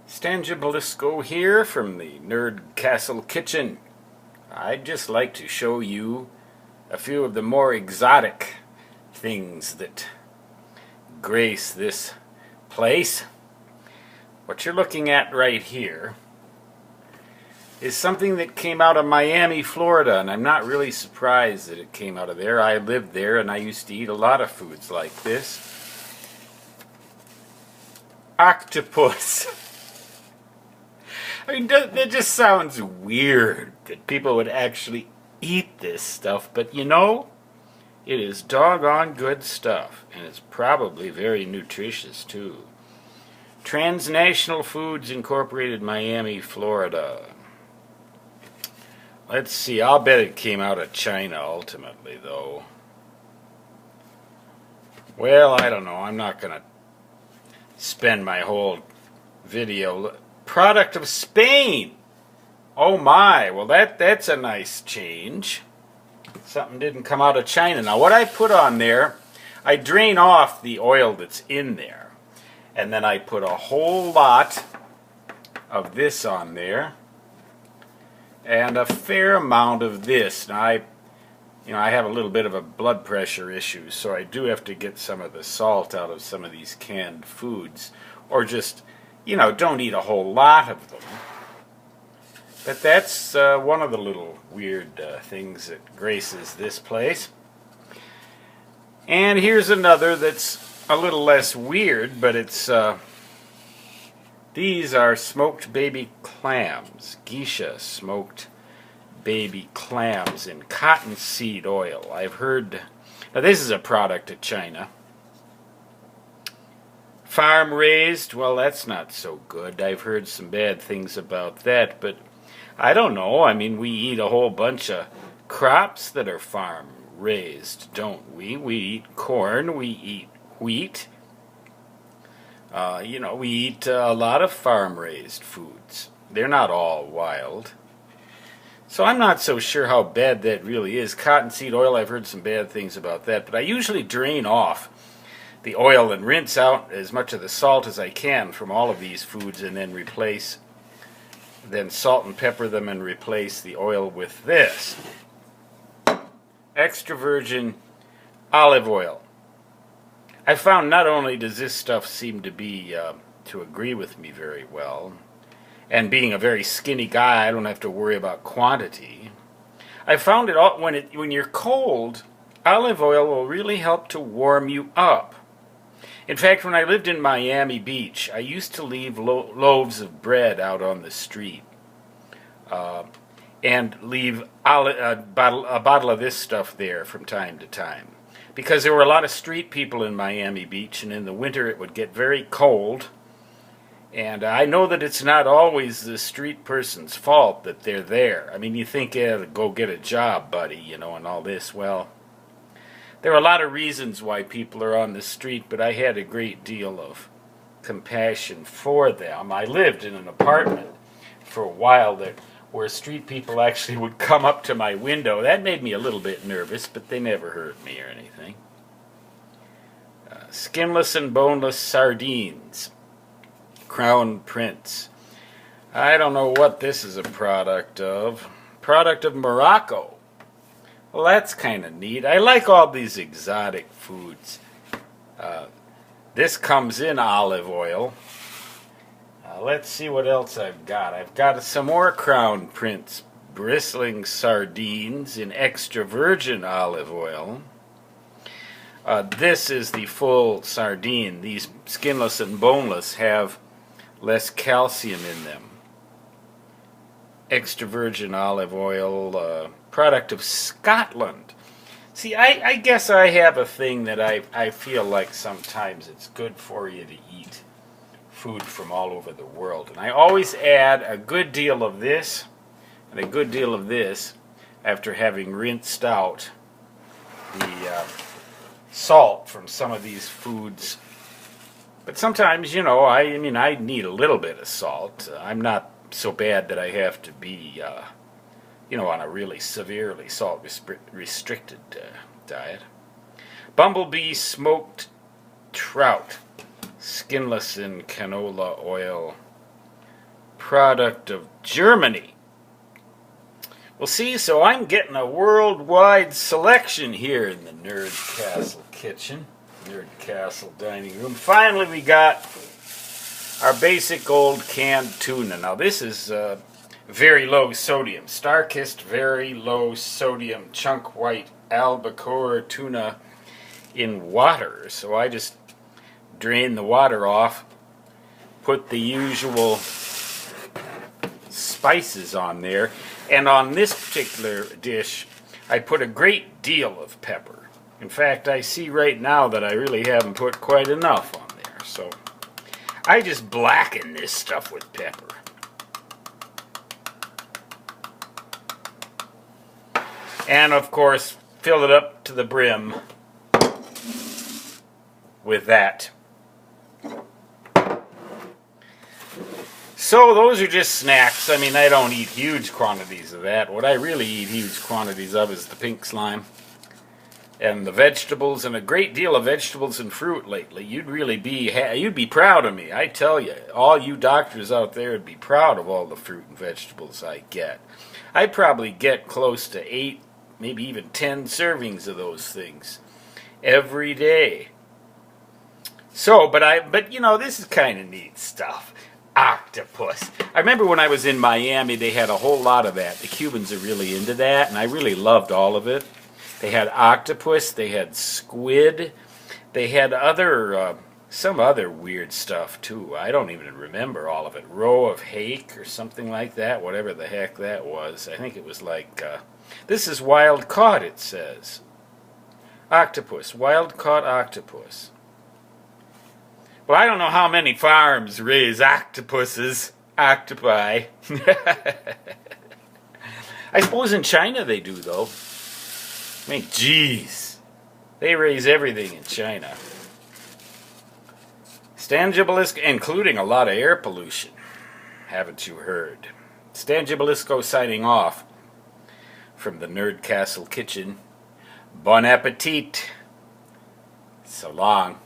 Stangibelisco here from the Nerd Castle Kitchen. I'd just like to show you a few of the more exotic things that grace this place. What you're looking at right here is something that came out of Miami, Florida, and I'm not really surprised that it came out of there. I lived there and I used to eat a lot of foods like this. Octopus. I mean, that just sounds weird that people would actually eat this stuff, but you know, it is doggone good stuff, and it's probably very nutritious too. Transnational Foods Incorporated, Miami, Florida. Let's see, I'll bet it came out of China ultimately, though. Well, I don't know, I'm not going to spend my whole video. Product of Spain. Oh my, well that's a nice change. Something didn't come out of China. Now what I put on there, I drain off the oil that's in there, and then I put a whole lot of this on there and a fair amount of this. Now I have a little bit of a blood pressure issue, so I do have to get some of the salt out of some of these canned foods, or just don't eat a whole lot of them. But that's one of the little weird things that graces this place. And here's another that's a little less weird, but it's these are smoked baby clams. Geisha smoked baby clams in cottonseed oil. I've heard, now this is a product of China. Farm raised, well that's not so good. I've heard some bad things about that, but I don't know. I mean, we eat a whole bunch of crops that are farm raised, don't we? We eat corn, we eat wheat. We eat a lot of farm raised foods. They're not all wild. So I'm not so sure how bad that really is. Cottonseed oil, I've heard some bad things about that, but I usually drain off the oil and rinse out as much of the salt as I can from all of these foods, and then salt and pepper them and replace the oil with this. Extra virgin olive oil. I found not only does this stuff seem to be to agree with me very well, and being a very skinny guy, I don't have to worry about quantity. I found it all when you're cold, olive oil will really help to warm you up. In fact, when I lived in Miami Beach, I used to leave loaves of bread out on the street and leave a bottle of this stuff there from time to time, because there were a lot of street people in Miami Beach, and in the winter it would get very cold. And I know that it's not always the street person's fault that they're there. I mean, you think, yeah, go get a job, buddy, and all this. Well, there are a lot of reasons why people are on the street, but I had a great deal of compassion for them. I lived in an apartment for a while where street people actually would come up to my window. That made me a little bit nervous, but they never hurt me or anything. Skinless and boneless sardines. Crown Prince. I don't know what this is a product of. Product of Morocco. Well, that's kind of neat. I like all these exotic foods. This comes in olive oil. Let's see what else I've got. I've got some more Crown Prince bristling sardines in extra virgin olive oil. This is the full sardine. These skinless and boneless have less calcium in them. Extra virgin olive oil, product of Scotland. See, I guess I have a thing that I feel like sometimes it's good for you to eat food from all over the world. And I always add a good deal of this and a good deal of this after having rinsed out the salt from some of these foods. But sometimes, I need a little bit of salt. I'm not so bad that I have to be, on a really severely salt-restricted diet. Bumblebee smoked trout, skinless in canola oil. product of Germany. Well, see, so I'm getting a worldwide selection here in the Nerd Castle kitchen, Nerd Castle dining room. Finally, we got our basic old canned tuna. Now, this is very low sodium, Star-Kissed very low sodium chunk white albacore tuna in water. So I just drain the water off, put the usual spices on there, and on this particular dish I put a great deal of pepper. In fact, I see right now that I really haven't put quite enough on there, so I just blacken this stuff with pepper. And of course, fill it up to the brim with that. So those are just snacks. I mean, I don't eat huge quantities of that. What I really eat huge quantities of is the pink slime and the vegetables, and a great deal of vegetables and fruit lately. You'd be proud of me. I tell you, all you doctors out there would be proud of all the fruit and vegetables I get. I probably get close to 8, maybe even 10 servings of those things every day. So, but you know, this is kind of neat stuff. Octopus. I remember when I was in Miami, they had a whole lot of that. The Cubans are really into that, and I really loved all of it. They had octopus, they had squid, they had some other weird stuff too. I don't even remember all of it. Roe of hake or something like that, whatever the heck that was. I think it was like, this is wild caught, it says. Octopus, wild caught octopus. Well, I don't know how many farms raise octopuses, octopi. I suppose in China they do, though. I mean, geez. They raise everything in China. Stan Gibilisco, including a lot of air pollution. Haven't you heard? Stan Gibilisco signing off from the Nerd Castle kitchen. Bon appetit. So long.